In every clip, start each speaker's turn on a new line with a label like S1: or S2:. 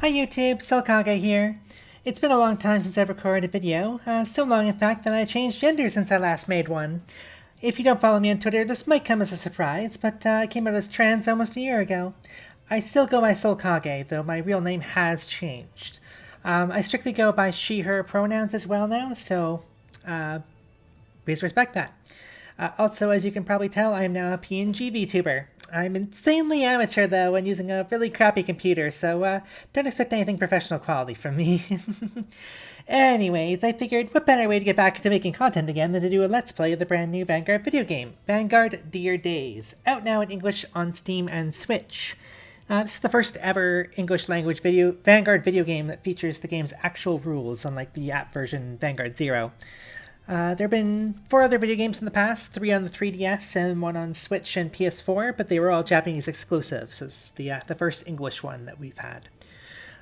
S1: Hi YouTube, Selkage here. It's been a long time since I've recorded a video, so long in fact that I changed gender since I last made one. If you don't follow me on Twitter, this might come as a surprise, but I came out as trans almost a year ago. I still go by Selkage, though my real name has changed. I strictly go by she/her pronouns as well now, so please respect that. Also, as you can probably tell, I am now a PNG V Tuber. I'm insanely amateur though and using a really crappy computer, so don't expect anything professional quality from me. Anyways, I figured what better way to get back to making content again than to do a let's play of the brand new Vanguard video game, Vanguard Dear Days, out now in English on Steam and Switch. This is the first ever English language Vanguard video game that features the game's actual rules, unlike the app version Vanguard Zero. There have been 4 other video games in the past, 3 on the 3DS and 1 on Switch and PS4, but they were all Japanese exclusive, so it's the first English one that we've had.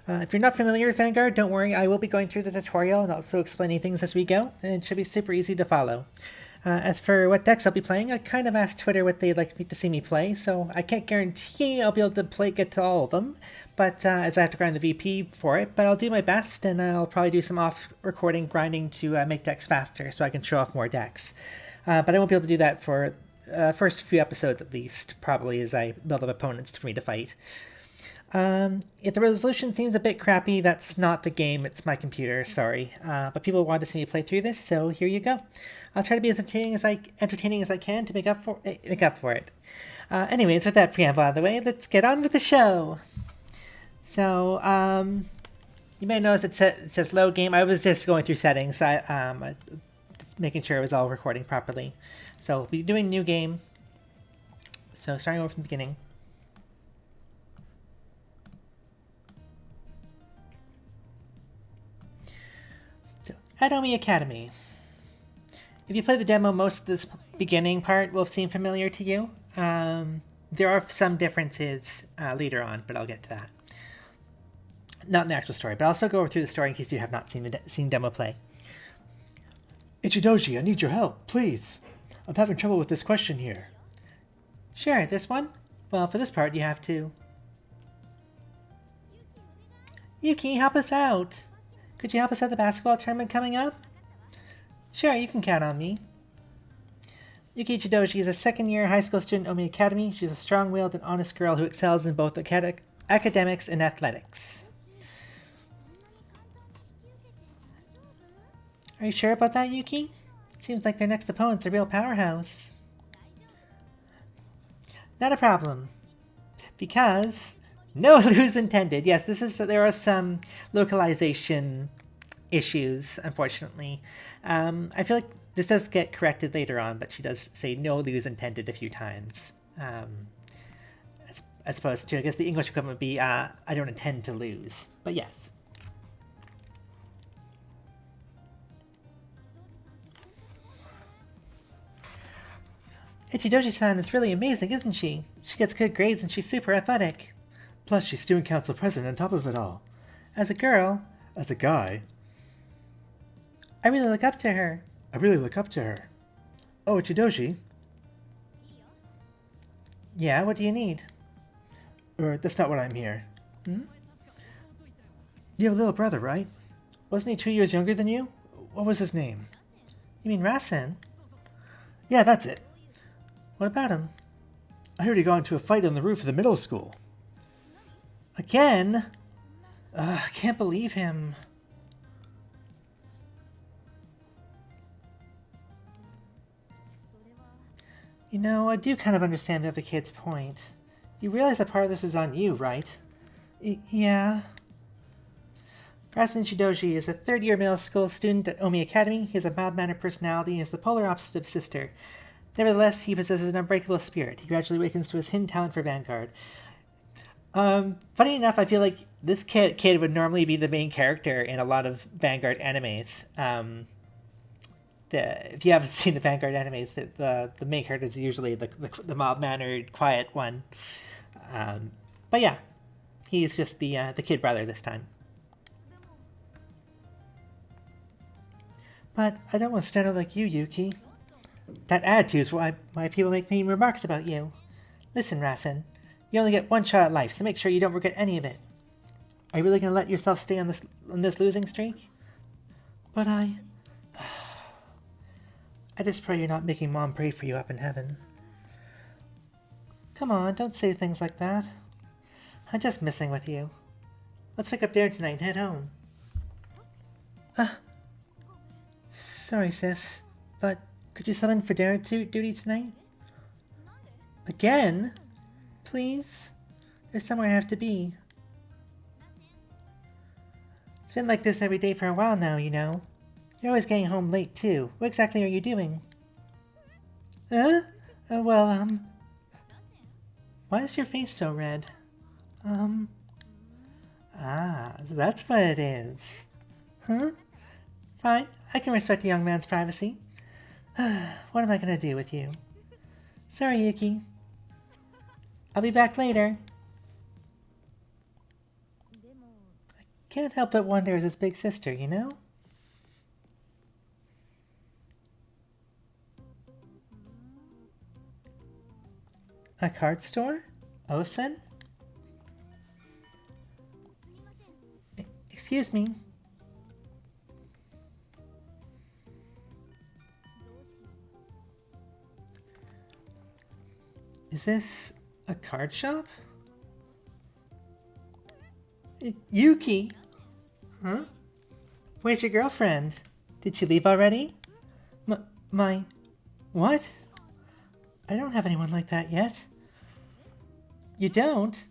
S1: If you're not familiar with Vanguard, don't worry, I will be going through the tutorial and also explaining things as we go, and it should be super easy to follow. As for what decks I'll be playing, I kind of asked Twitter what they'd like me to see me play, so I can't guarantee I'll be able to get to all of them, but as I have to grind the VP for it, but I'll do my best, and I'll probably do some off-recording grinding to make decks faster so I can show off more decks. But I won't be able to do that for first few episodes at least, probably as I build up opponents for me to fight. If the resolution seems a bit crappy, that's not the game, it's my computer, sorry. But people want to see me play through this, so here you go. I'll try to be as entertaining as I can to make up for it. Anyways, with that preamble out of the way, let's get on with the show. So, you may notice it says load game. I was just going through settings, just making sure it was all recording properly. So, we'll be doing new game. So, starting over from the beginning. So, at Omi Academy. If you play the demo, most of this beginning part will seem familiar to you. There are some differences later on, but I'll get to that. Not in the actual story, but I'll also go through the story in case you have not seen demo play.
S2: Ichidoji, I need your help, please. I'm having trouble with this question here.
S1: Sure, this one? Well, for this part, you have to... Yuki, help us out! Could you help us at the basketball tournament coming up? Sure, you can count on me. Yuki Ichidoji is a second-year high school student at Omi Academy. She's a strong-willed and honest girl who excels in both academics and athletics. Are you sure about that, Yuki? It seems like their next opponent's a real powerhouse. Not a problem. Because... no lose intended. Yes, there are some localization issues, unfortunately. I feel like this does get corrected later on, but she does say no lose intended a few times. As opposed to, I guess the English equivalent would be, I don't intend to lose. But yes. Ichidoji-san is really amazing, isn't she? She gets good grades and she's super athletic.
S2: Plus, she's student council president on top of it all.
S1: As a girl...
S2: as a guy...
S1: I really look up to her.
S2: I really look up to her. Oh, Ichidoji?
S1: Yeah, what do you need?
S2: That's not what I'm here.
S1: Hmm?
S2: You have a little brother, right? Wasn't he 2 years younger than you? What was his name?
S1: You mean Rasen?
S2: Yeah, that's it.
S1: What about him?
S2: I heard he got into a fight on the roof of the middle school.
S1: Again? I can't believe him. You know, I do kind of understand the other kid's point. You realize that part of this is on you, right? Yeah. Rasen Shidoji is a third-year middle school student at Omi Academy. He has a mild-mannered personality and is the polar opposite of his sister. Nevertheless, he possesses an unbreakable spirit. He gradually awakens to his hidden talent for Vanguard. Funny enough, I feel like this kid would normally be the main character in a lot of Vanguard animes. If you haven't seen the Vanguard animes, the main character is usually the mild-mannered, quiet one. But yeah, he's just the kid brother this time. But I don't want to stand out like you, Yuki. That attitude is why people make mean remarks about you. Listen, Rasen, you only get one shot at life, so make sure you don't regret any of it. Are you really gonna let yourself stay on this losing streak? But I just pray you're not making Mom pray for you up in heaven. Come on, don't say things like that. I'm just messing with you. Let's pick up Dare tonight and head home. Sorry, sis, but could you summon for Dare duty tonight? Again? Please? There's somewhere I have to be. It's been like this every day for a while now, you know. You're always getting home late, too. What exactly are you doing? Huh? Why is your face so red? So that's what it is. Huh? Fine, I can respect a young man's privacy. What am I gonna do with you? Sorry, Yuki. I'll be back later. I can't help but wonder as his big sister, you know? A card store? Osen? Excuse me. Is this a card shop? Yuki? Huh? Where's your girlfriend? Did she leave already? My... What? I don't have anyone like that yet. You don't?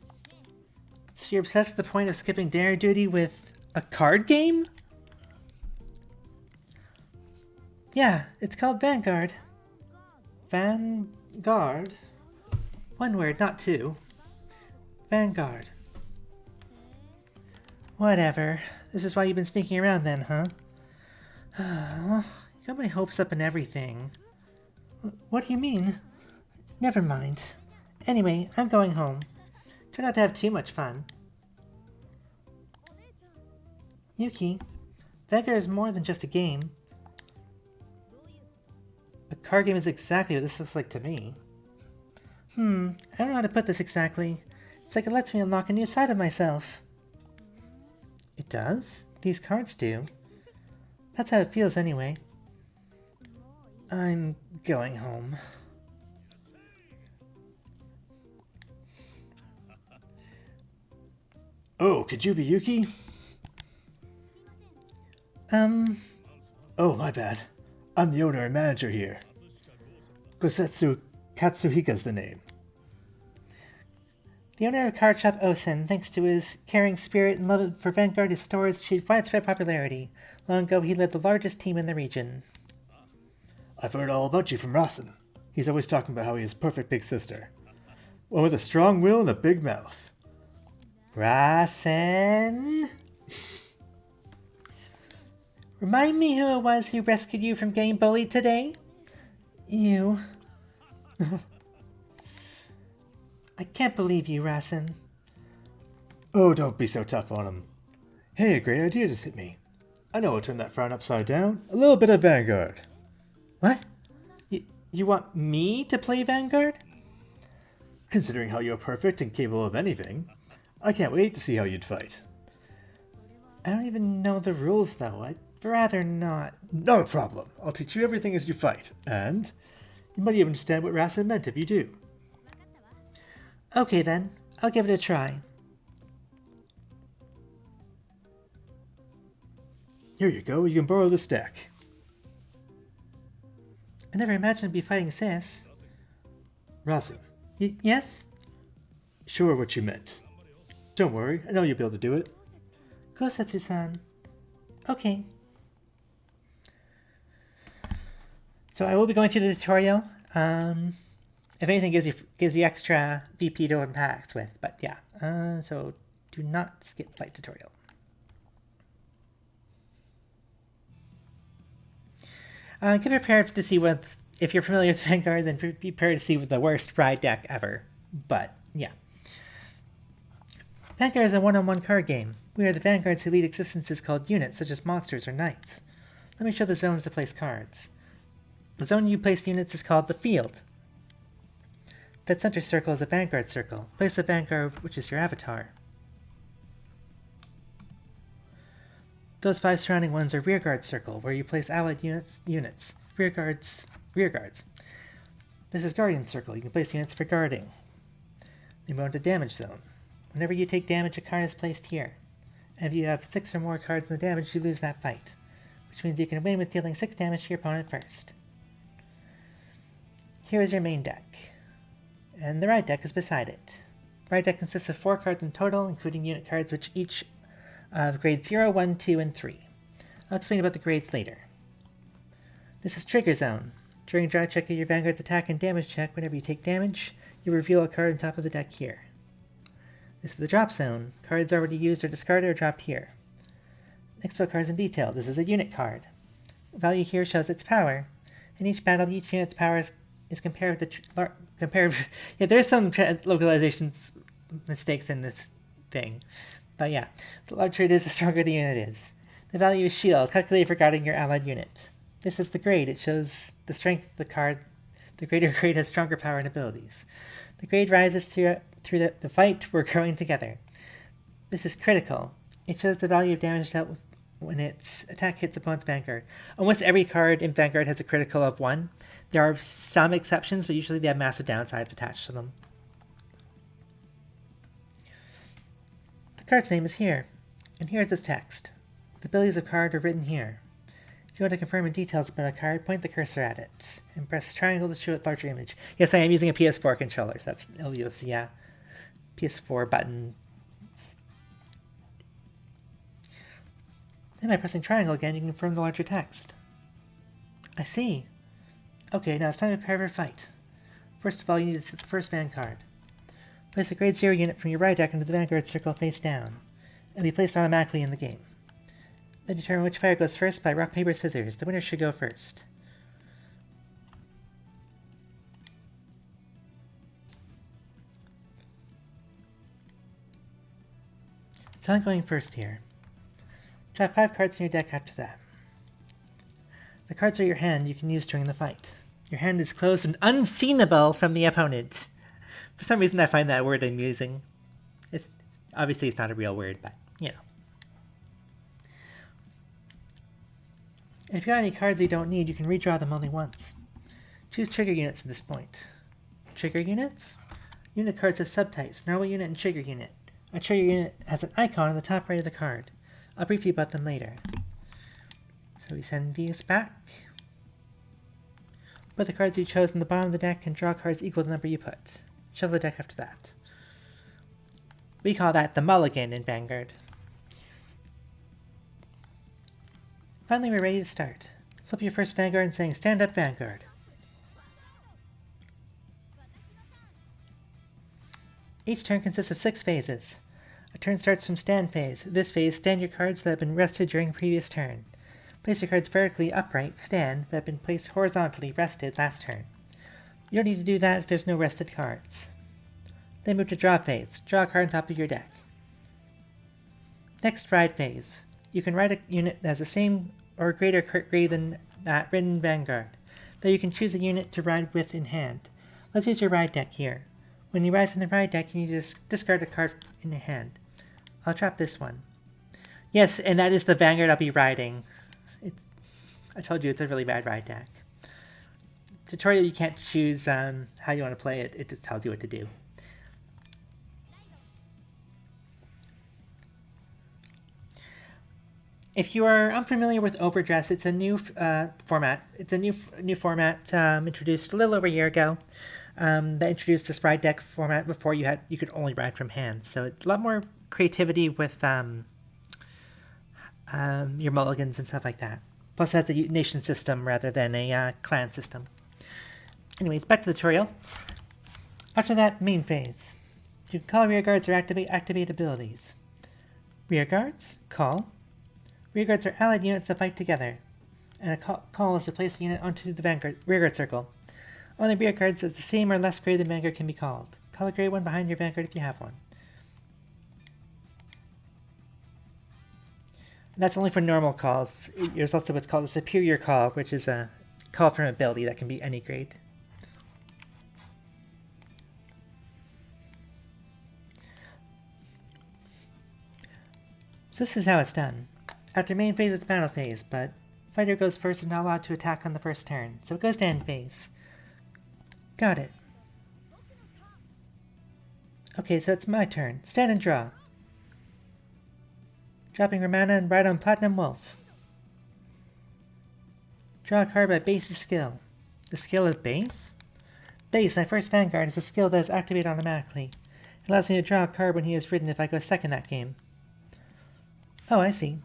S1: So you're obsessed to the point of skipping Dare duty with a card game? Yeah, it's called Vanguard. Vanguard? One word, not two. Vanguard. Whatever. This is why you've been sneaking around then, huh? You got my hopes up and everything. What do you mean? Never mind. Anyway, I'm going home. Try not to have too much fun. Yuki, Vanguard is more than just a game. A card game is exactly what this looks like to me. I don't know how to put this exactly. It's like it lets me unlock a new side of myself. It does? These cards do. That's how it feels anyway. I'm going home.
S2: Oh, could you be Yuki? Oh, my bad. I'm the owner and manager here. Gosetsu Katsuhika's the name.
S1: The owner of card shop Osen, thanks to his caring spirit and love for Vanguard, his stores achieved widespread popularity. Long ago, he led the largest team in the region.
S2: I've heard all about you from Rasen. He's always talking about how he has a perfect big sister. One with a strong will and a big mouth.
S1: Rasen? Remind me who it was who rescued you from getting bullied today? You. I can't believe you, Rasen.
S2: Oh, don't be so tough on him. Hey, a great idea just hit me. I know I'll turn that frown upside down. A little bit of Vanguard.
S1: What? You want me to play Vanguard?
S2: Considering how you're perfect and capable of anything, I can't wait to see how you'd fight.
S1: I don't even know the rules, though. I'd rather not.
S2: Not a problem. I'll teach you everything as you fight, and you might even understand what Rasen meant if you do.
S1: Okay then, I'll give it a try.
S2: Here you go, you can borrow this deck.
S1: I never imagined I'd be fighting Sis.
S2: Rasen.
S1: Yes?
S2: Sure what you meant. Don't worry, I know you'll be able to do it.
S1: Gosetsu-san. Okay. So I will be going through the tutorial. If anything, gives you extra VP to impact with, but yeah. So do not skip fight tutorial. Get prepared to see what, if you're familiar with Vanguard, then be prepared to see the worst ride deck ever. But yeah. Vanguard is a one-on-one card game. We are the Vanguard's elite existences called units, such as monsters or knights. Let me show the zones to place cards. The zone you place units is called the field. That center circle is a Vanguard circle. Place a Vanguard, which is your avatar. Those 5 surrounding ones are rearguard circle, where you place allied units. Rearguards. This is guardian circle. You can place units for guarding. Then move on to damage zone. Whenever you take damage, a card is placed here. And if you have 6 or more cards in the damage, you lose that fight, which means you can win with dealing 6 damage to your opponent first. Here is your main deck, and the right deck is beside it. The right deck consists of 4 cards in total, including unit cards, which each of grades 0, 1, 2, and 3. I'll explain about the grades later. This is Trigger Zone. During a draw check of your Vanguard's attack and damage check, whenever you take damage, you reveal a card on top of the deck here. This is the Drop Zone. Cards already used or discarded are dropped here. Next about cards in detail. This is a unit card. The value here shows its power. In each battle, each unit's power is compared with the yeah, there's some localizations mistakes in this thing. But yeah, the larger it is, the stronger the unit is. The value is shield, calculated for guarding your allied unit. This is the grade. It shows the strength of the card. The greater grade has stronger power and abilities. The grade rises through the fight. We're growing together. This is critical. It shows the value of damage dealt with when its attack hits opponent's Vanguard. Almost every card in Vanguard has a critical of 1. There are some exceptions, but usually they have massive downsides attached to them. The card's name is here, and here's its text. The abilities of card are written here. If you want to confirm details about a card, point the cursor at it, and press triangle to show it larger image. Yes, I am using a PS4 controller, so that's you'll see, yeah. PS4 button. Then by pressing triangle again, you can confirm the larger text. I see. Okay, now it's time to prepare for a fight. First of all, you need to set the first Vanguard. Place a grade 0 unit from your right deck into the Vanguard circle face down. It will be placed automatically in the game. Then determine which fighter goes first by rock, paper, scissors. The winner should go first. So I'm going first here. Draw 5 cards in your deck after that. The cards are your hand you can use during the fight. Your hand is closed and unseenable from the opponent. For some reason I find that word amusing. It's obviously it's not a real word, but you know. And if you got any cards you don't need, you can redraw them only once. Choose trigger units at this point. Trigger units? Unit cards have subtypes, normal unit and trigger unit. A trigger unit has an icon on the top right of the card. I'll brief you about them later. So we send these back. Put the cards you chose in the bottom of the deck and draw cards equal to the number you put. Shuffle the deck after that. We call that the mulligan in Vanguard. Finally, we're ready to start. Flip your first Vanguard and saying, "Stand up, Vanguard." Each turn consists of 6 phases. A turn starts from stand phase. This phase, stand your cards that have been rested during a previous turn. Place your cards vertically upright, stand, that have been placed horizontally, rested last turn. You don't need to do that if there's no rested cards. Then move to draw phase. Draw a card on top of your deck. Next, ride phase. You can ride a unit that has the same or greater grade than that written in Vanguard, though you can choose a unit to ride with in hand. Let's use your ride deck here. When you ride from the ride deck, you need to discard a card in your hand. I'll drop this one. Yes, and that is the Vanguard I'll be riding. I told you it's a really bad ride deck. Tutorial, you can't choose how you want to play it. It just tells you what to do. If you are unfamiliar with Overdress, it's a new format. It's a new format introduced a little over a year ago. That introduced this ride deck format. Before you could only ride from hand, so it's a lot more creativity with your mulligans and stuff like that. Plus, it has a nation system rather than a clan system. Anyways, back to the tutorial. After that, main phase. You can call rear guards or activate abilities. Rear guards, call. Rear guards are allied units that fight together, and a call is to place a unit onto the Vanguard rearguard circle. Only rear guards of the same or less grade than Vanguard can be called. Call a grade one behind your Vanguard if you have one. And that's only for normal calls. There's also what's called a superior call, which is a call from ability that can be any grade. So this is how it's done. After main phase, it's battle phase, but fighter goes first and not allowed to attack on the first turn, so it goes to end phase. Got it. Okay, so it's my turn. Stand and draw. Dropping Romana and ride on Platinum Wolf. Draw a card by base's skill. The skill is base? Base, my first Vanguard, is a skill that is activated automatically. It allows me to draw a card when he is ridden if I go second that game. Oh, I see.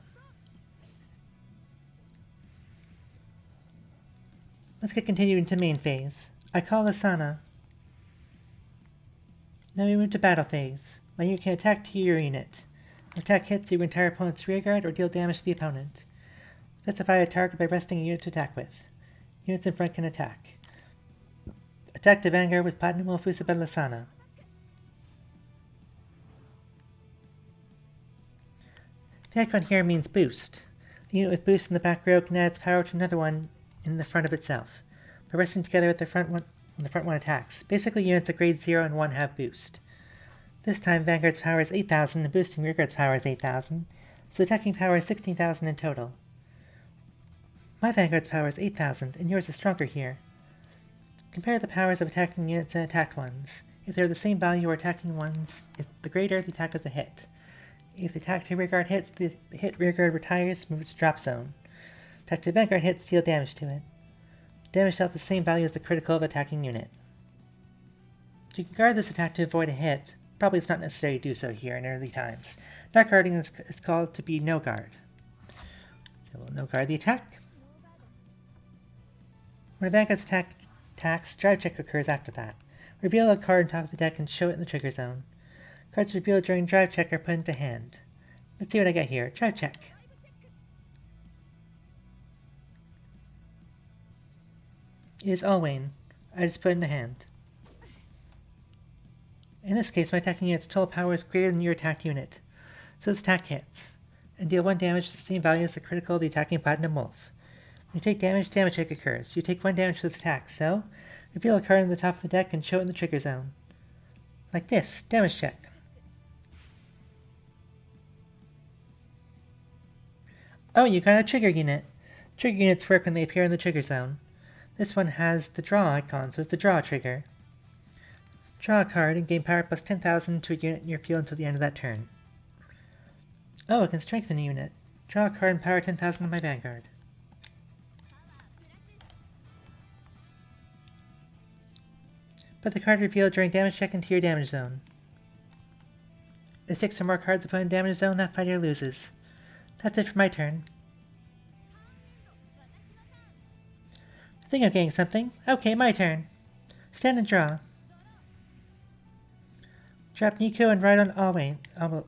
S1: Let's get continued into main phase. I call Asana. Now we move to battle phase. My unit can attack to your unit. If attack hits your entire opponent's rearguard or deal damage to the opponent. Specify a target by resting a unit to attack with. Units in front can attack. Attack to Vanguard with Platinum Wolf boosted by Lasana. The icon here means boost. A unit with boost in the back row can add its power to another one in the front of itself, by resting together with the front one when the front one attacks. Basically, units at grade 0 and 1 have boost. This time, Vanguard's power is 8,000 and boosting Rearguard's power is 8,000, so the attacking power is 16,000 in total. My Vanguard's power is 8,000, and yours is stronger here. Compare the powers of attacking units and attacked ones. If they're the same value or attacking ones, the greater the attack is a hit. If the attack to Rearguard hits, the hit Rearguard retires, move to drop zone. Attack to Vanguard hits, deal damage to it. Damage dealt the same value as the critical of the attacking unit. You can guard this attack to avoid a hit. Probably it's not necessary to do so here in early times. Not guarding is called to be no guard. So we'll no guard the attack. When a Vanguard's attacks, drive check occurs after that. Reveal a card on top of the deck and show it in the trigger zone. Cards revealed during drive check are put into hand. Let's see what I got here. Drive check. It is Alwayn. I just put it in the hand. In this case, my attacking unit's total power is greater than your attacked unit, so this attack hits, and deal 1 damage to the same value as the critical of the attacking Platinum Wolf. When you take damage, damage check occurs. You take 1 damage to this attack, so reveal a card on the top of the deck and show it in the trigger zone. Like this, damage check. Oh, you got a trigger unit. Trigger units work when they appear in the trigger zone. This one has the draw icon, so it's a draw trigger. Draw a card and gain power plus 10,000 to a unit in your field until the end of that turn. Oh, it can strengthen a unit. Draw a card and power 10,000 on my Vanguard. Put the card revealed during damage check into your damage zone. If 6 or more cards are put in damage zone, that fighter loses. That's it for my turn. I think I'm getting something. Okay, my turn. Stand and draw. Drop Nico and ride on Awalith. I'm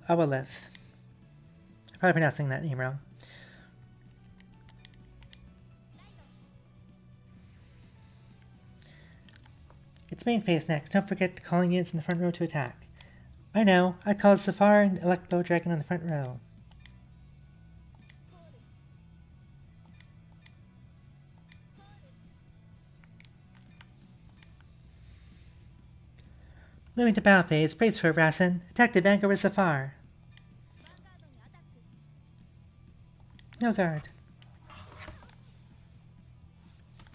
S1: probably pronouncing that name wrong. It's main phase next. Don't forget calling units in the front row to attack. I know. I called Safar and elect Bow Dragon on the front row. Moving to battle phase, brace for Rasen. Attack to Vanguard with Zafar. No guard.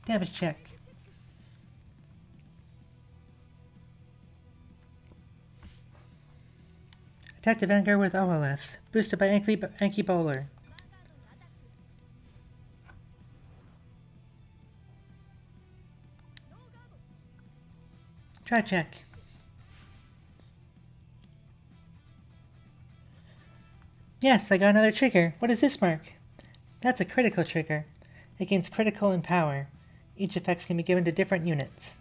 S1: Damage check. Attack to Vanguard with Awalith, boosted by Anki Bowler. Try check. Yes, I got another trigger. What does this mark? That's a critical trigger. It gains critical and power. Each effects can be given to different units.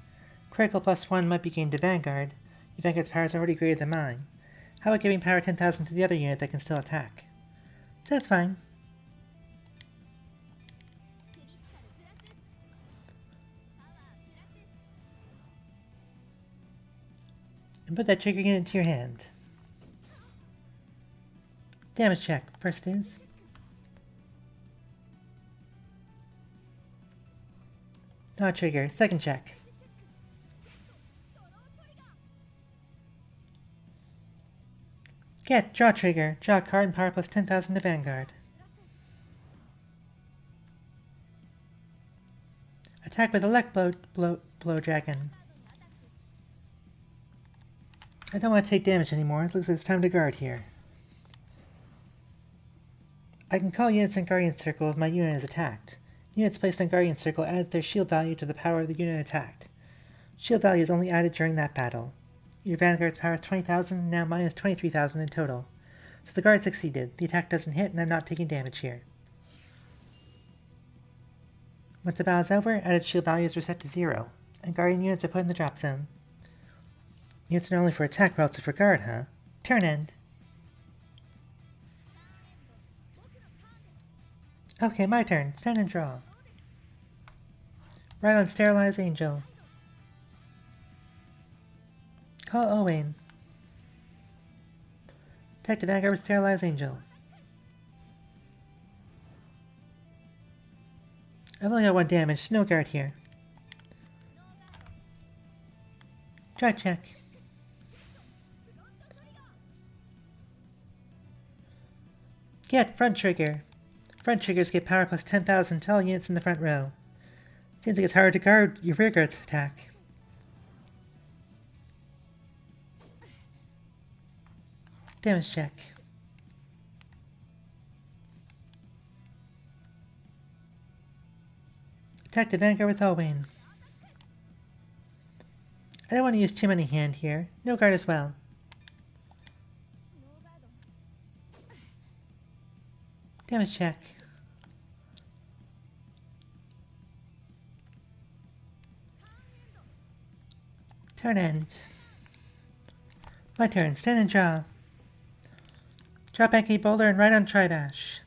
S1: Critical +1 might be gained to Vanguard. Your Vanguard's power is already greater than mine. How about giving power 10,000 to the other unit that can still attack? So that's fine. And put that trigger unit into your hand. Damage check. First is. Not trigger. Second check. Get. Draw trigger. Draw a card and power plus 10,000 to Vanguard. Attack with elect blow dragon. I don't want to take damage anymore. It looks like it's time to guard here. I can call units in Guardian Circle if my unit is attacked. Units placed in Guardian Circle adds their shield value to the power of the unit attacked. Shield value is only added during that battle. Your Vanguard's power is 20,000, now mine is 23,000 in total. So the guard succeeded. The attack doesn't hit, and I'm not taking damage here. Once the battle is over, added shield value is reset to 0, and Guardian units are put in the drop zone. Units are not only for attack, but also for guard, huh? Turn end. Okay, my turn. Stand and draw. Right on Sterilize Angel. Call Owain. Attack the Vanguard with Sterilize Angel. I've only got 1 damage, no guard here. Drive check. Get front trigger. Front triggers get power plus 10,000 to all units in the front row. Seems like it's hard to guard your rear guard's attack. Damage check. Attack the Vanguard with Owain. I don't want to use too many hand here. No guard as well. Damage check. Turn end. My turn. Stand and draw. Drop back a boulder and right on Tribash.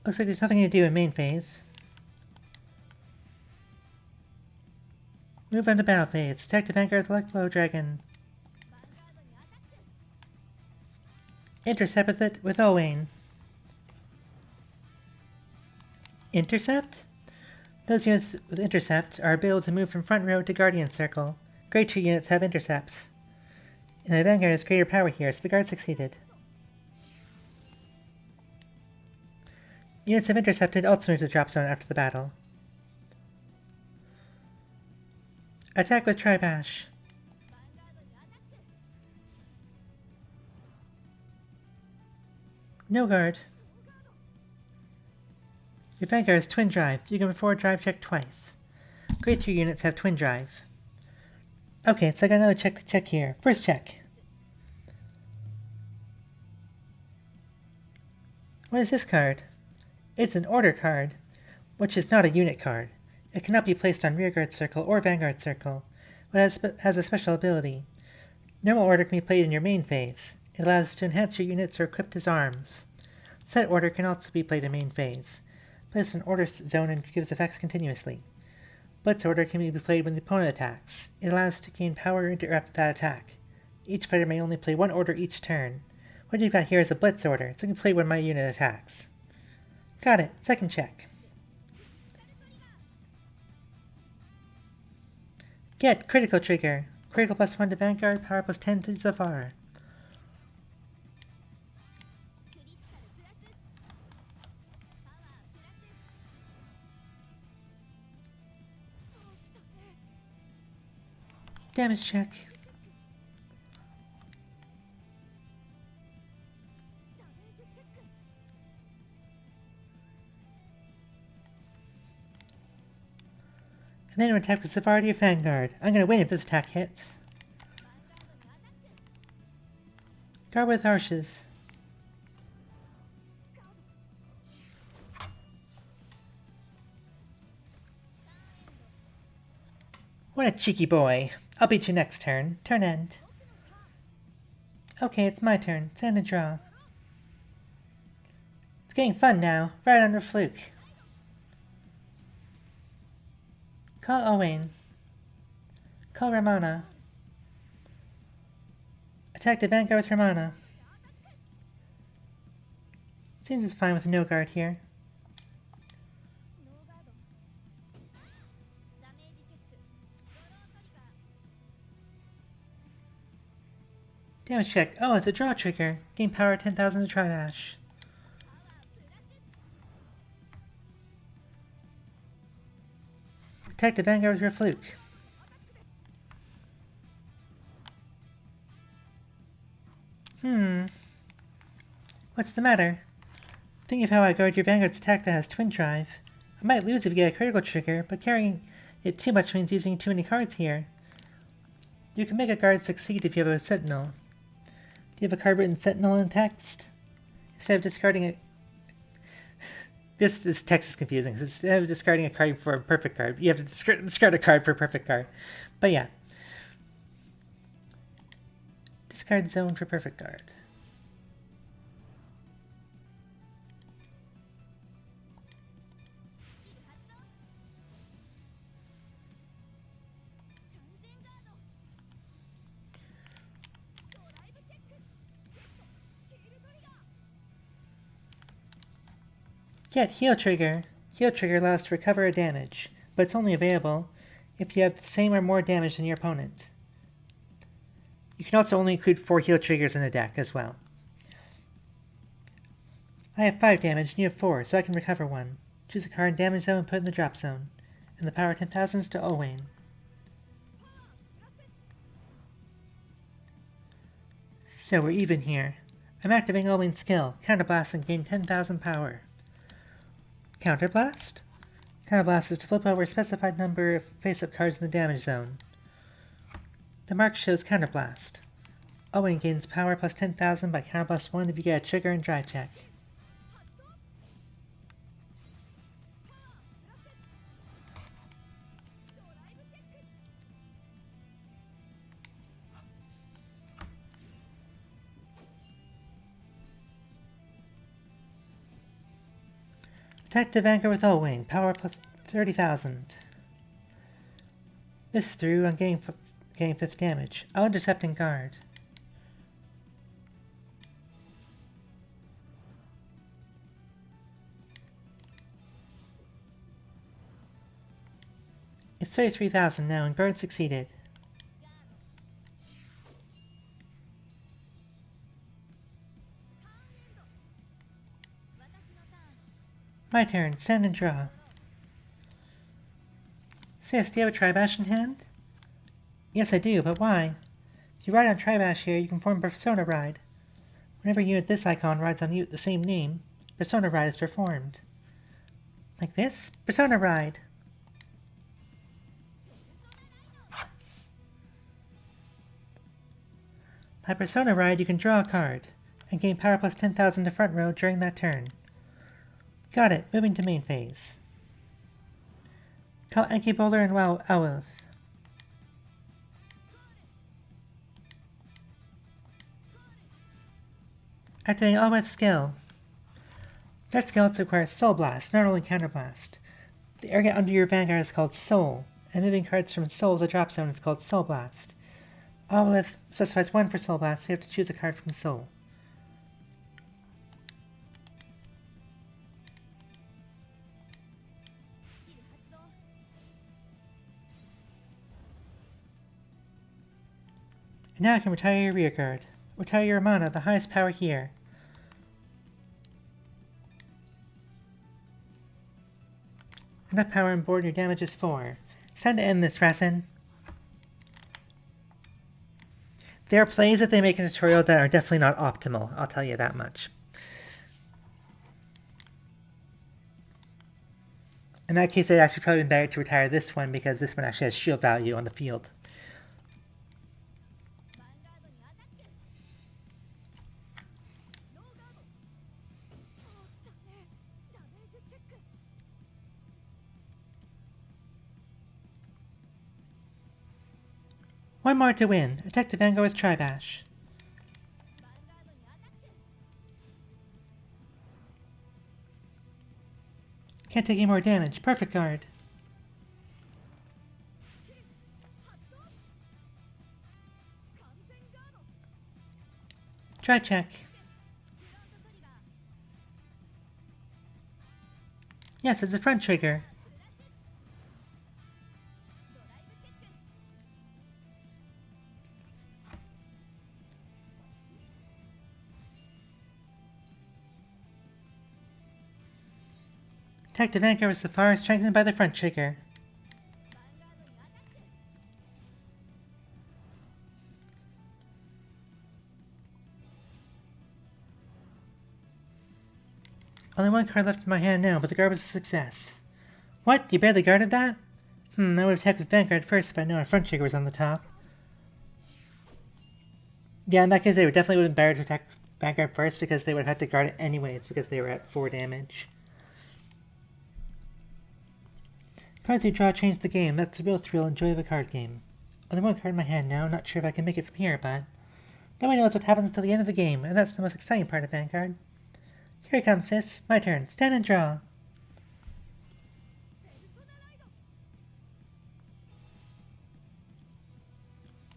S1: Looks like there's nothing to do in main phase. Move on to battle phase. Attack the Vanguard with Elect Blow Dragon. Intercept with it with Owain. Intercept? Those units with intercept are able to move from front row to Guardian Circle. Grade 2 units have intercepts. And the Vanguard has greater power here, so the guard succeeded. Units have intercepted also move to the drop zone after the battle. Attack with Tribash. No guard. Your Vanguard has Twin Drive. You can forward drive check twice. Grade 3 units have Twin Drive. Okay, so I got another check here. First check. What is this card? It's an order card, which is not a unit card. It cannot be placed on Rearguard Circle or Vanguard Circle, but has a special ability. Normal order can be played in your main phase. It allows to enhance your units or equipped as arms. Set order can also be played in main phase. Placed in order zone and gives effects continuously. Blitz order can be played when the opponent attacks. It allows to gain power or interrupt that attack. Each fighter may only play 1 order each turn. What you've got here is a Blitz order, so you can play when my unit attacks. Got it. Second check. Get critical trigger. Critical plus 1 to Vanguard, power plus 10 to Zafar. Damage check. And then attack with Zafar to your Vanguard. I'm gonna win if this attack hits. Guard with Harshes. What a cheeky boy. I'll beat you next turn. Turn end. Okay, it's my turn. Stand and draw. It's getting fun now. Right under Fluke. Call Owain. Call Ramona. Attack the Vanguard with Ramona. Seems it's fine with no guard here. Damage check. Oh, it's a draw trigger. Gain power 10,000 to Tribash. Attack the Vanguard with your fluke. What's the matter? Think of how I guard your Vanguard's attack that has Twin Drive. I might lose if you get a critical trigger, but carrying it too much means using too many cards here. You can make a guard succeed if you have a Sentinel. Do you have a card written Sentinel in text? Instead of discarding it... This text is confusing. Instead of discarding a card for a perfect card, you have to discard a card for a perfect card. But yeah. Discard zone for perfect card. Get Heal Trigger. Heal Trigger allows to recover a damage, but it's only available if you have the same or more damage than your opponent. You can also only include 4 heal triggers in a deck as well. I have 5 damage and you have 4, so I can recover 1. Choose a card in damage zone and put it in the drop zone. And the power 10,000s to Owain. So we're even here. I'm activating Owain's skill, Counterblast, and gain 10,000 power. Counterblast? Counterblast is to flip over a specified number of face-up cards in the damage zone. The mark shows Counterblast. Owain gains power plus 10,000 by Counterblast 1 if you get a trigger and dry check. Attack the Vanguard with Owain, power plus 30,000. This is through on getting 5th damage. I'll intercept and guard. It's 33,000 now and guard succeeded. My turn. Stand and draw. Sis, do you have a Tribash in hand? Yes, I do, but why? If you ride on Tribash here, you can form Persona Ride. Whenever a unit this icon rides on a unit the same name, Persona Ride is performed. Like this? Persona Ride! By Persona Ride, you can draw a card, and gain power plus 10,000 to front row during that turn. Got it. Moving to main phase. Call Enki Bowler and Owlith. Activating Owlith's skill. That skill also requires Soul Blast, not only Counterblast. The area under your Vanguard is called Soul, and moving cards from Soul to drop zone is called Soul Blast. Owlith specifies 1 for Soul Blast, so you have to choose a card from Soul. And now I can retire your rear guard. Retire your mana, the highest power here. Enough power on board, your damage is 4. It's time to end this, Rasen. There are plays that they make in a tutorial that are definitely not optimal, I'll tell you that much. In that case, it'd actually probably been better to retire this one because this one actually has shield value on the field. One more to win. Attack the Vanguard with Tribash. Can't take any more damage. Perfect guard. Dry check. Yes, it's a front trigger. Detective Vanguard was so far strengthened by the front trigger. Only one card left in my hand now, but the guard was a success. What? You barely guarded that? I would have attacked with Vanguard first if I knew our front trigger was on the top. Yeah, in that case, they definitely would have been better to attack Vanguard first because they would have had to guard it anyways because they were at 4 damage. Cards you draw change the game. That's the real thrill and joy of a card game. Only one card in my hand now. Not sure if I can make it from here, but nobody knows what happens until the end of the game, and that's the most exciting part of Vanguard. Here it comes, sis. My turn. Stand and draw.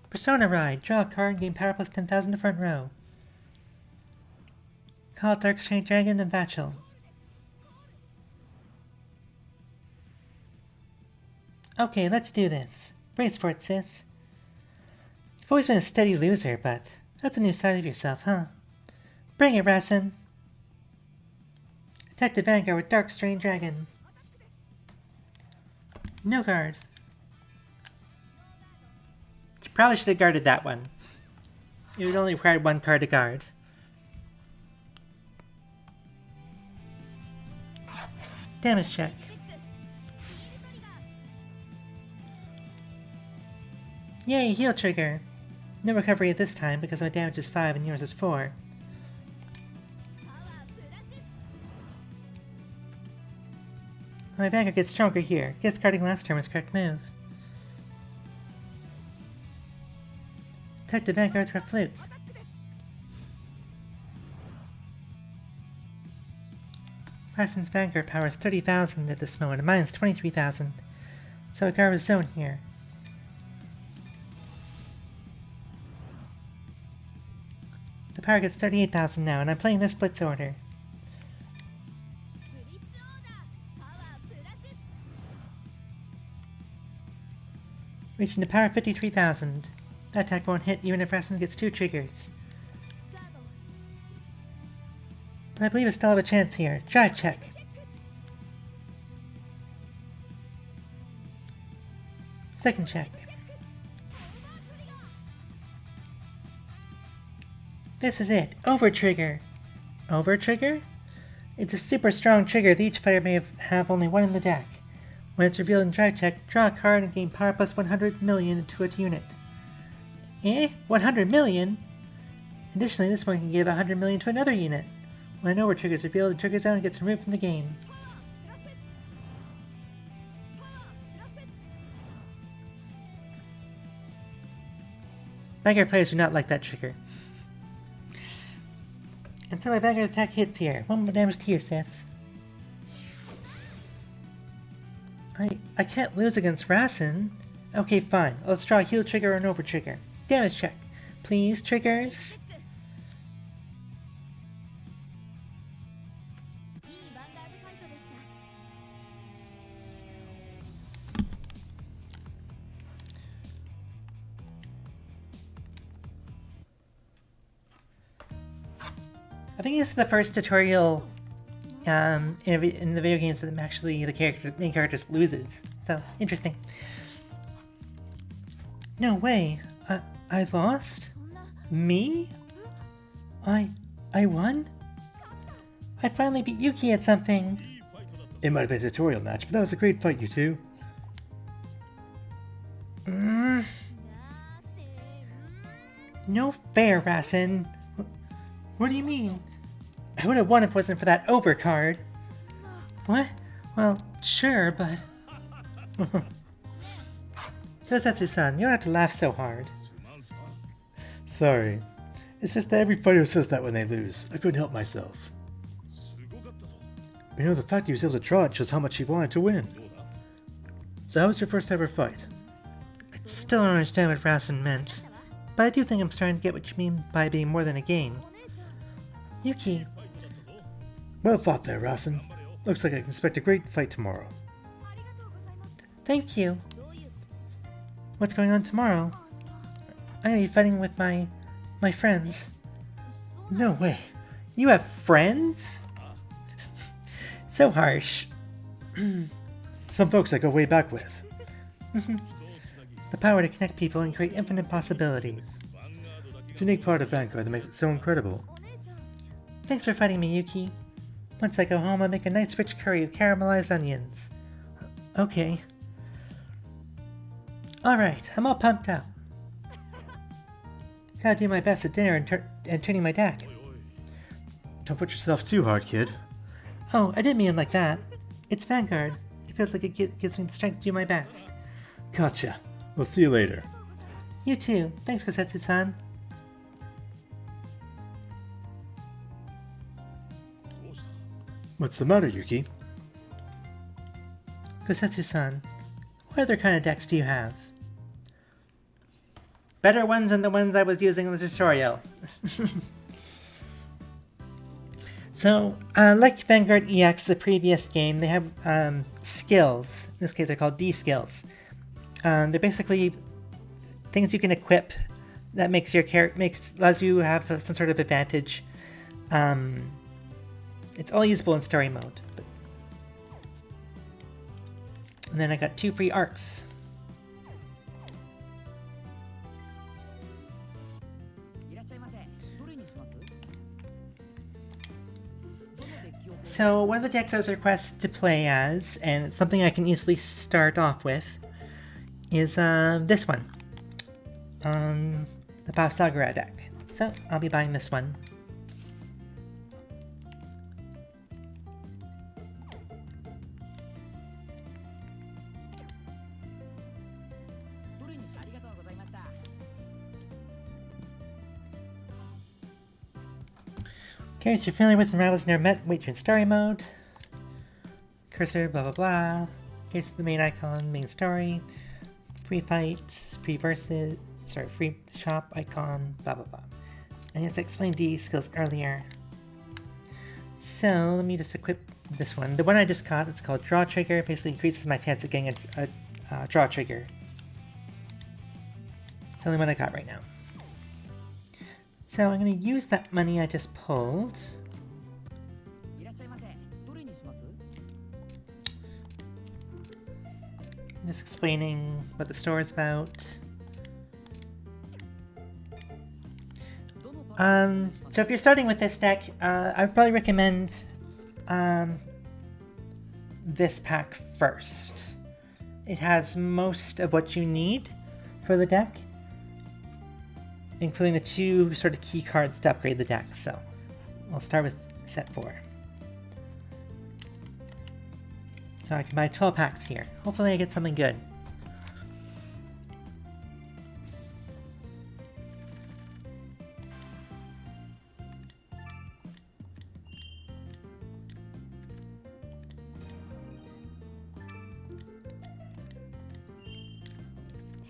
S1: Persona Ride. Draw a card, gain power plus 10,000 to front row. Call Dark Strange Dragon and Vatchel. Okay, let's do this. Brace for it, sis. You've always been a steady loser, but that's a new side of yourself, huh? Bring it, Rasen. Detective Vanguard with Dark Strange Dragon. No guard. You probably should have guarded that one. It would only require one card to guard. Damage check. Yay, heal trigger. No recovery at this time because my damage is 5 and yours is 4. My Vanguard gets stronger here. Discarding last turn was correct move. Detective Vanguard through a fluke. Rasen's Vanguard power is 30,000 at this moment, and mine is 23,000. So a guard was zone here. The power gets 38,000 now, and I'm playing this Blitz order. Reaching the power 53,000. That attack won't hit even if Rasen gets 2 triggers. But I believe I still have a chance here. Drive check. Second check. This is it. Over trigger. Over trigger? It's a super strong trigger that each fighter may have only one in the deck. When it's revealed in drive check, draw a card and gain power plus 100 million to its unit. 100 million? Additionally, this one can give 100 million to another unit. When an over trigger is revealed, the trigger zone gets removed from the game. Vanguard players do not like that trigger. And so my Vanguard attack hits here. 1 more damage to you, sis. I can't lose against Rasen. Okay, fine. Let's draw a heal trigger or an over trigger. Damage check. Please, triggers. I think this is the first tutorial in the video games that actually the main character just loses. So, interesting. No way. I lost? Me? I won? I finally beat Yuki at something.
S2: It might have been a tutorial match, but that was a great fight, you two.
S1: No fair, Rasen. What do you mean? I would have won if it wasn't for that over card. What? Well, sure, but... Yosetsu-san, you don't have to laugh so hard.
S2: Sorry. It's just that every fighter says that when they lose. I couldn't help myself. But you know, the fact he was able to draw it shows how much he wanted to win. So how was your first ever fight?
S1: I still don't understand what Rasen meant. But I do think I'm starting to get what you mean by being more than a game. Yuki.
S2: Well fought there, Rasen. Looks like I can expect a great fight tomorrow.
S1: Thank you. What's going on tomorrow? I'm gonna be fighting with my friends. No way. You have friends? So harsh.
S2: Some folks I go way back with.
S1: The power to connect people and create infinite possibilities.
S2: It's a unique part of Vanguard that makes it so incredible.
S1: Thanks for fighting me, Yuki. Once I go home, I'll make a nice rich curry with caramelized onions. Okay. Alright, I'm all pumped up. Gotta do my best at dinner and turning my deck.
S2: Don't put yourself too hard, kid.
S1: Oh, I didn't mean it like that. It's Vanguard. It feels like it gives me the strength to do my best.
S2: Gotcha. We'll see you later.
S1: You too. Thanks, Kosetsu-san.
S2: What's the matter, Yuki?
S1: Kosetsu-san, what other kind of decks do you have? Better ones than the ones I was using in the tutorial. So, like Vanguard EX, the previous game, they have skills. In this case, they're called D-skills. They're basically things you can equip that makes your allows you to have some sort of advantage. It's all usable in story mode. And then I got 2 free arcs. So one of the decks I was requested to play as, and it's something I can easily start off with, is this one. The Pasagura deck. So I'll be buying this one. Okay, so you're familiar with Unravel's never met, wait in story mode. Cursor, blah blah blah. Here's the main icon, main story. Free fights, free verses, sorry, free shop icon, blah blah blah. And yes, I explained D skills earlier. So let me just equip this one. The one I just got, it's called Draw Trigger. It basically increases my chance of getting a draw trigger. It's the only one I got right now. So I'm going to use that money I just pulled. Just explaining what the store is about. So if you're starting with this deck, I would probably recommend this pack first. It has most of what you need for the deck, including the 2 sort of key cards to upgrade the deck. So I'll start with set 4. So I can buy 12 packs here. Hopefully I get something good.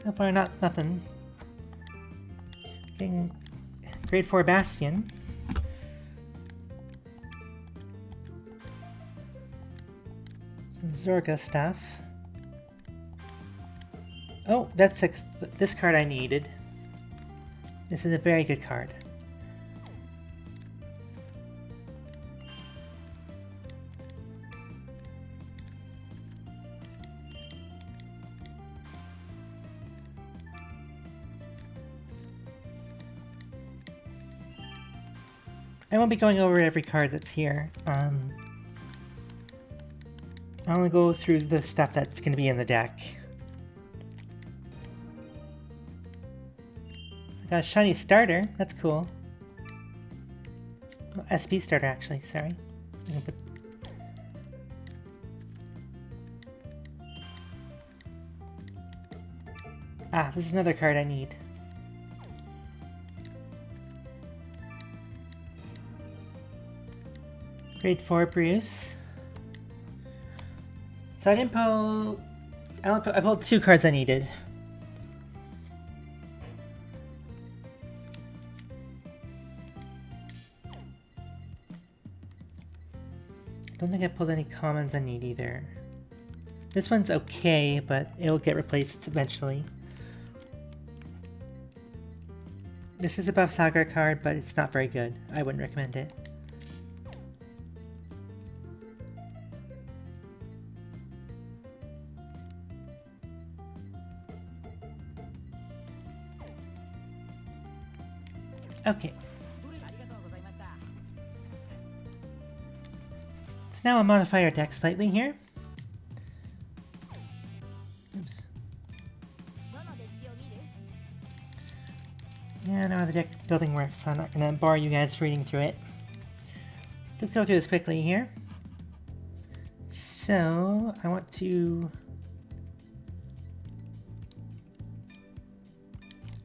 S1: So far, nothing. Getting grade 4 Bastion. Some Zorga stuff. Oh, that's this card I needed. This is a very good card. I won't be going over every card that's here. I'll only go through the stuff that's going to be in the deck. I got a shiny starter. That's cool. Oh, SP starter, actually. Sorry. I can put... Ah, this is another card I need. Grade 4 Bruce. So I didn't pull... I pulled 2 cards I needed. I don't think I pulled any commons I need either. This one's okay, but it'll get replaced eventually. This is a Buff Saga card, but it's not very good. I wouldn't recommend it. Okay. So now I'll modify our deck slightly here. Oops. Yeah, I know how the deck building works, so I'm not going to bore you guys reading through it. Let's go through this quickly here. So, I want to...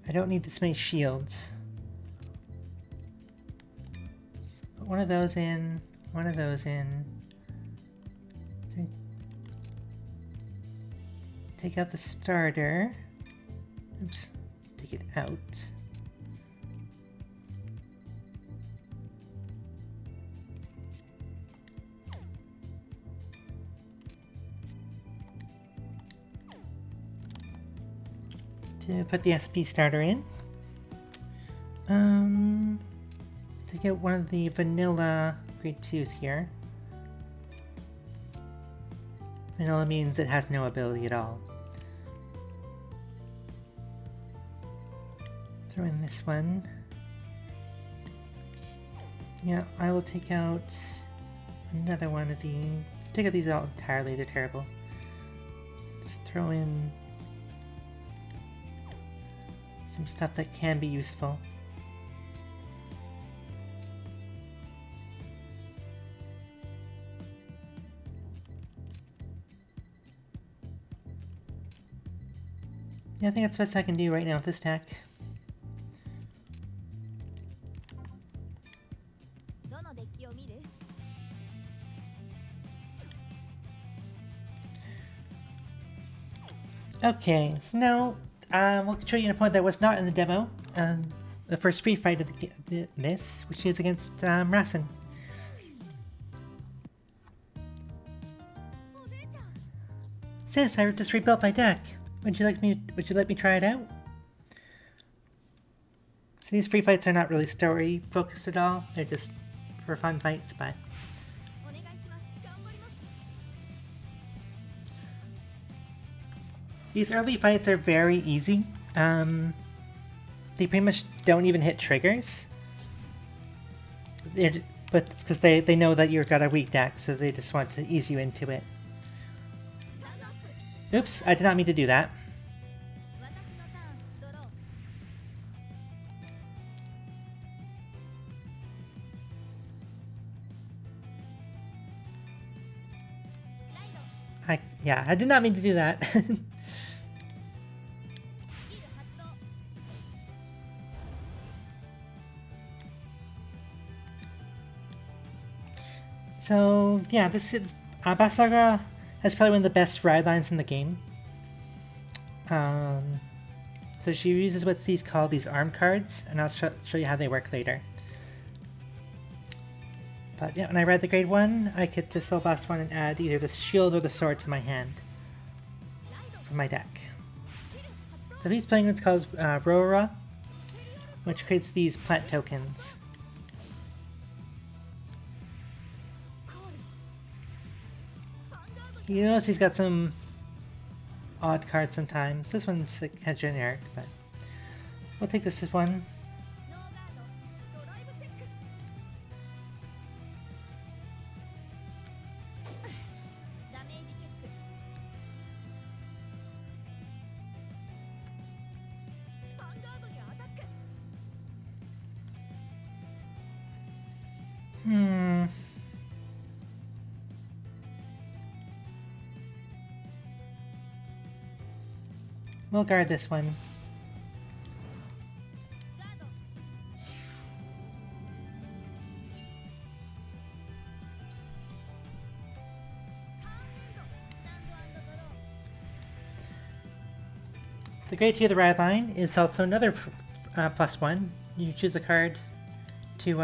S1: I don't need this many shields. So put one of those in, one of those in. Take out the starter. Oops, take it out. To put the SP starter in. Take out one of the vanilla grade 2s here. Vanilla means it has no ability at all. Throw in this one. Yeah, I will take out another one of the... Take out these out entirely, they're terrible. Just throw in some stuff that can be useful. Yeah, I think that's the best I can do right now with this deck. Okay, so now we'll show you a point that was not in the demo. The first free fight of this, which is against Rasen. Sis, I just rebuilt my deck. Would you let me try it out? So these free fights are not really story focused at all. They're just for fun fights, but these early fights are very easy. They pretty much don't even hit triggers. But it's because they know that you've got a weak deck, so they just want to ease you into it. Oops, I did not mean to do that. Yeah, I did not mean to do that. So, yeah, this is... Basaga has probably one of the best ride lines in the game. So she uses what's called these arm cards, and I'll show you how they work later. But yeah, when I ride the grade 1, I could just soul blast 1 and add either the shield or the sword to my hand from my deck. So he's playing what's called Rora, which creates these plant tokens. You notice he's got some odd cards sometimes. This one's kind of generic, but we'll take this as one. We'll guard this one. The grade 2 of the ride line is also another +1. You choose a card to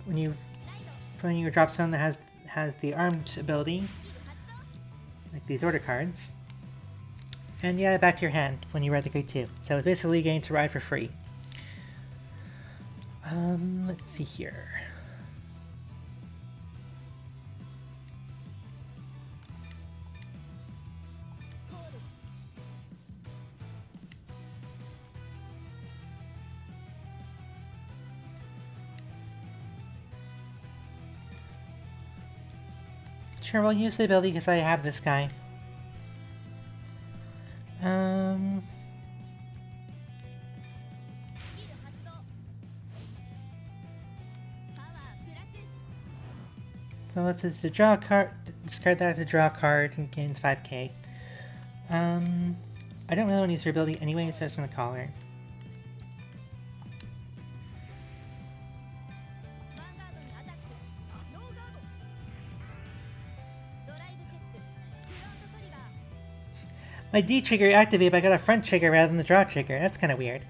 S1: when you drop zone that has the armed ability, like these order cards. And you add it back to your hand when you ride the grade 2. So it's basically getting to ride for free. Let's see here. Sure, we'll use the ability because I have this guy. So let's just draw a card, discard that to draw a card and gains 5k. I don't really want to use her ability anyway, so I'm just going to call her. My D trigger activated, but I got a front trigger rather than the draw trigger. That's kind of weird.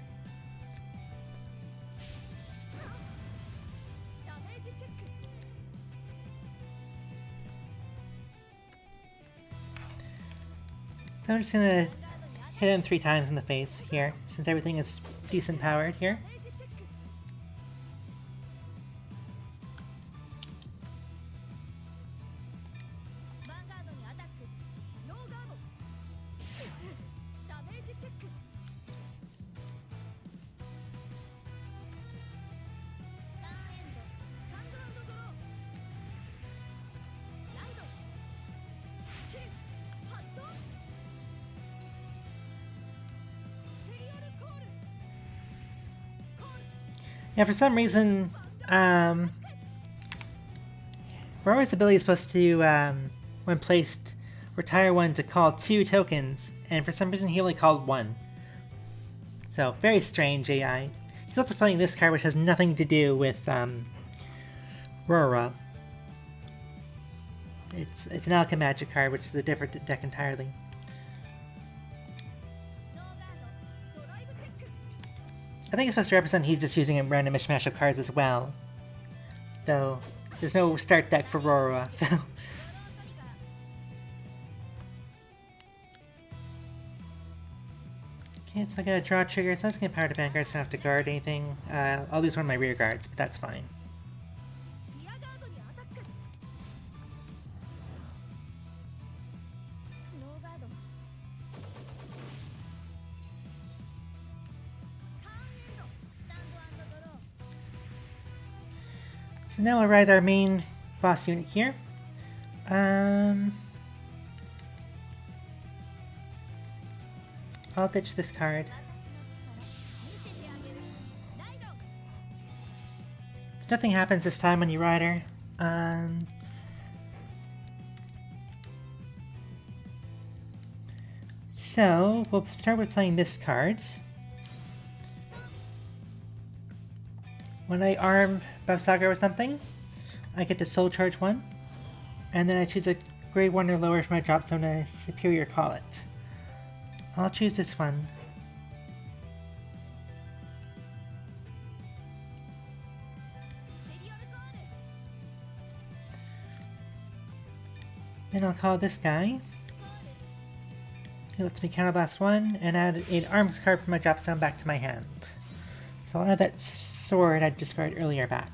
S1: So I'm just gonna hit him 3 times in the face here, since everything is decent powered here. Yeah, for some reason, Rora's ability is supposed to, when placed, retire one to call 2 tokens, and for some reason he only called 1. So, very strange AI. He's also playing this card, which has nothing to do with, Rora. It's an Alchemagic card, which is a different deck entirely. I think it's supposed to represent he's just using a random mishmash of cards as well. Though, there's no start deck for Rora, so... Okay, so I got a draw trigger, so I was going to power to Vanguard, so I don't have to guard anything. I'll lose one of my rear guards, but that's fine. So now I'll ride our main boss unit here. I'll ditch this card. Nothing happens this time when you ride her. So we'll start with playing this card. When I arm Buff Saga or something, I get to Soul Charge 1, and then I choose a grade 1 or lower for my drop zone and I Superior Call it. I'll choose this one. Then I'll call this guy. He lets me counterblast 1 and add an arms card from my drop zone back to my hand. So I'll add that sword I discarded earlier back.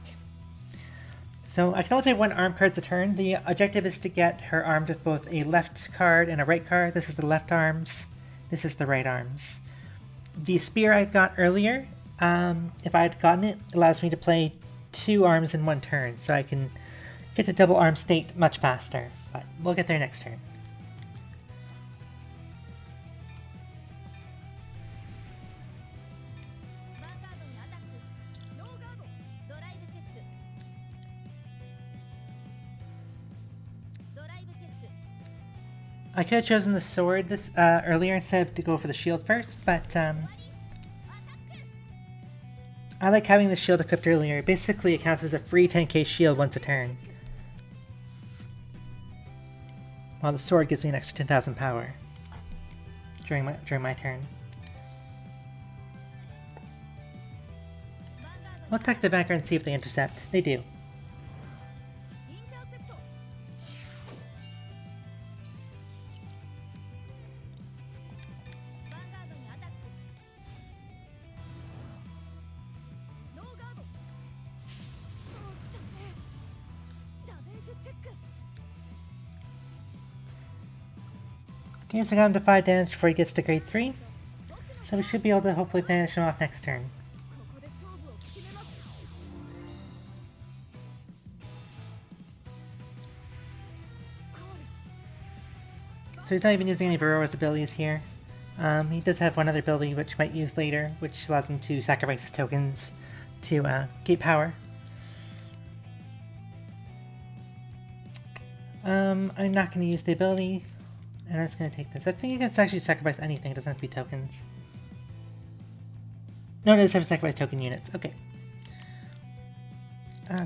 S1: So I can only play 1 arm card a turn. The objective is to get her armed with both a left card and a right card. This is the left arms. This is the right arms. The spear I got earlier, if I had gotten it, allows me to play 2 arms in 1 turn, so I can get to double arm state much faster. But we'll get there next turn. I could have chosen the sword this earlier instead of to go for the shield first, but I like having the shield equipped earlier. Basically, it counts as a free 10k shield once a turn, while the sword gives me an extra 10,000 power during my turn. We'll attack the Vanguard and see if they intercept. They do. Okay, so I got him to 5 damage before he gets to grade 3. So we should be able to hopefully finish him off next turn. So he's not even using any of Aurora's abilities here. He does have one other ability which he might use later, which allows him to sacrifice his tokens to gain power. I'm not going to use the ability, and I'm just going to take this. I think you can actually sacrifice anything, it doesn't have to be tokens. No, it does have to sacrifice token units. Okay.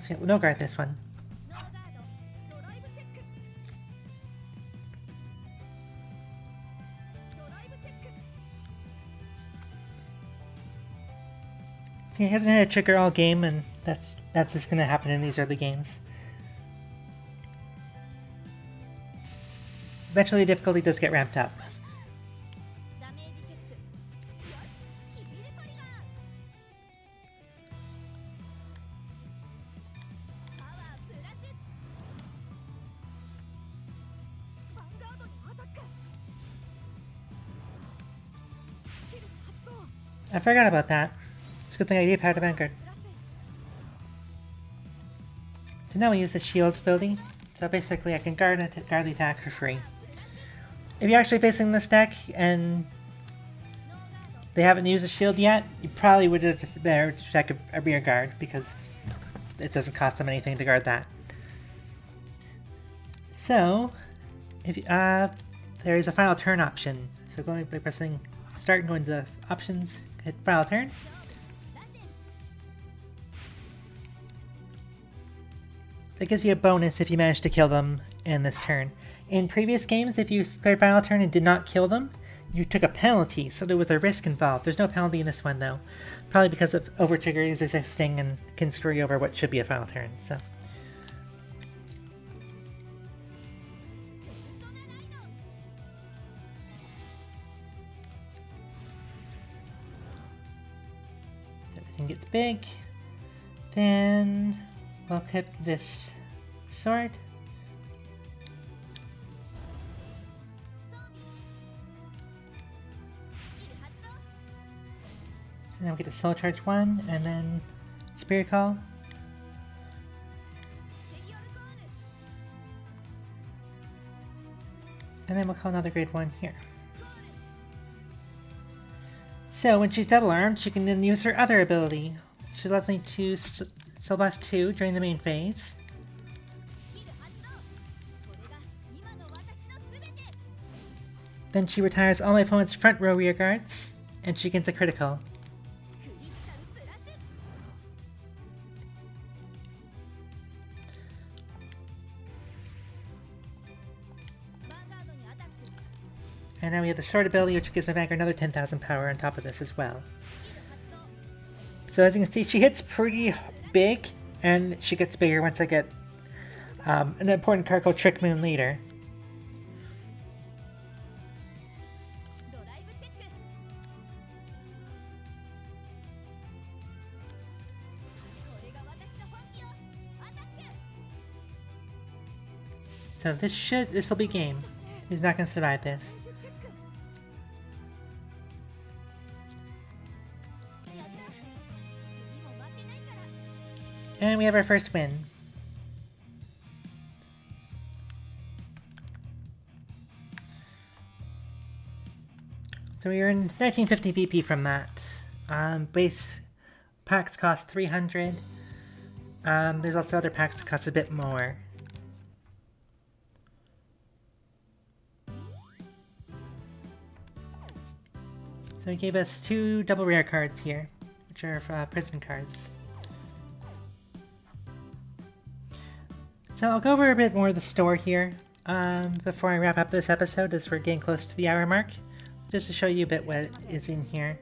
S1: So no guard this one. See, he hasn't had a trigger all game, and that's just gonna happen in these early games. Eventually, the difficulty does get ramped up. I forgot about that. It's a good thing I gave power to Vanguard. So now we use the shield ability. So basically I can guard the attack for free. If you're actually facing this deck and they haven't used a shield yet, you probably would have just better check a rear guard because it doesn't cost them anything to guard that. So, if you, there is a final turn option. So going by pressing start and going to the options, hit final turn. That gives you a bonus if you manage to kill them in this turn. In previous games, if you cleared final turn and did not kill them, you took a penalty, so there was a risk involved. There's no penalty in this one though. Probably because of over-triggers existing and can screw you over what should be a final turn, so. Everything gets big. Then we'll equip this sword. So now we get to Soul Charge 1, and then Spirit Call. And then we'll call another grade 1 here. So when she's double armed, she can then use her other ability. She allows me to Soul Blast 2 during the main phase. Then she retires all my opponent's front row rear guards, and she gets a critical. And now we have the sword ability, which gives my Vanguard another 10,000 power on top of this as well. So as you can see, she hits pretty big, and she gets bigger once I get an important card called Trick Moon later. So this will be game. He's not going to survive this. And we have our first win. So we earned 1950 VP from that. Base packs cost 300. There's also other packs that cost a bit more. So he gave us 2 double rare cards here, which are prison cards. So I'll go over a bit more of the store here before I wrap up this episode, as we're getting close to the hour mark, just to show you a bit what is in here.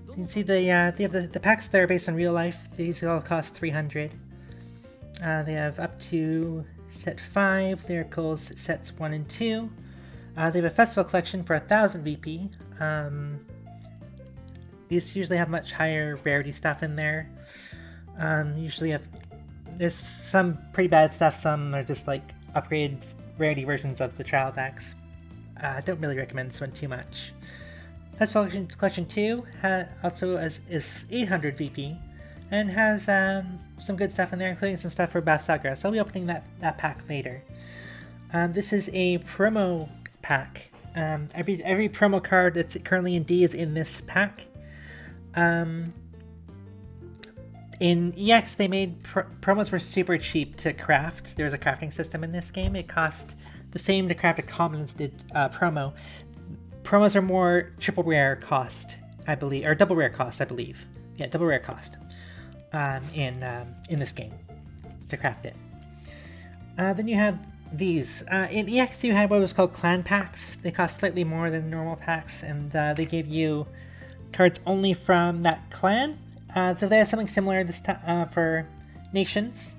S1: So you can see they have the packs that are based on real life. These all cost 300. They have up to set 5. There goes sets 1 and 2. They have a festival collection for 1000 VP. These usually have much higher rarity stuff in there. There's some pretty bad stuff, some are just like upgraded rarity versions of the trial decks. I don't really recommend this one too much. Festival Collection 2 also is 800 VP and has some good stuff in there, including some stuff for Basagra, so I'll be opening that pack later. This is a promo pack. Every promo card that's currently in D is in this pack. In EX, they made promos were super cheap to craft. There was a crafting system in this game. It cost the same to craft a common as did promo. Promos are more triple rare cost, I believe, or double rare cost, I believe. Yeah, double rare cost in this game to craft it. Then you have these. In EX, you had what was called clan packs. They cost slightly more than normal packs, and they gave you cards only from that clan. So they have something similar this time for nations.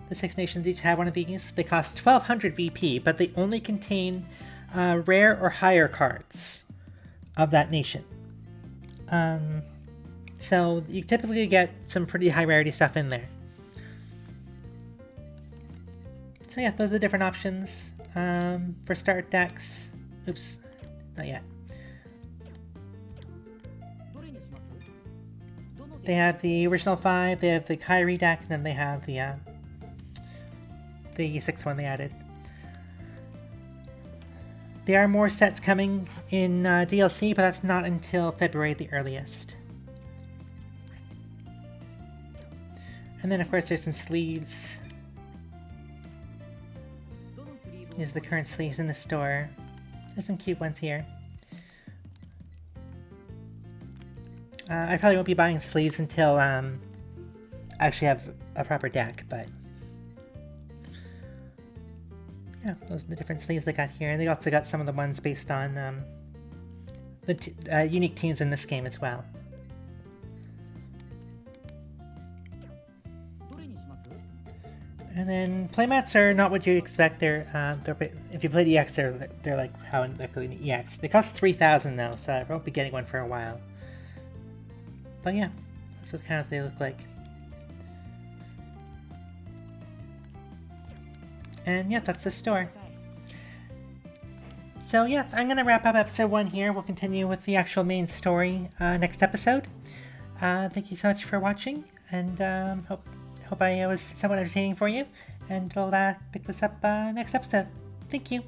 S1: The 6 nations each have one of these. They cost 1200 VP, but they only contain rare or higher cards of that nation. So you typically get some pretty high rarity stuff in there. So yeah, those are the different options for start decks. Oops, not yet. They have the original 5, they have the Kyrie deck, and then they have the 6th one they added. There are more sets coming in DLC, but that's not until February at the earliest. And then of course there's some sleeves. These are the current sleeves in the store. There's some cute ones here. I probably won't be buying sleeves until I actually have a proper deck, but yeah, those are the different sleeves they got here. And they also got some of the ones based on the unique teams in this game as well. And then playmats are not what you'd expect. They're if you played EX, they're like how they're in EX. They cost 3,000 though, so I won't be getting one for a while. But yeah, that's what kind of they look like. And yeah, that's the store. So yeah, I'm gonna wrap up episode 1 here. We'll continue with the actual main story next episode. Thank you so much for watching, and hope I was somewhat entertaining for you. And we'll pick this up next episode. Thank you.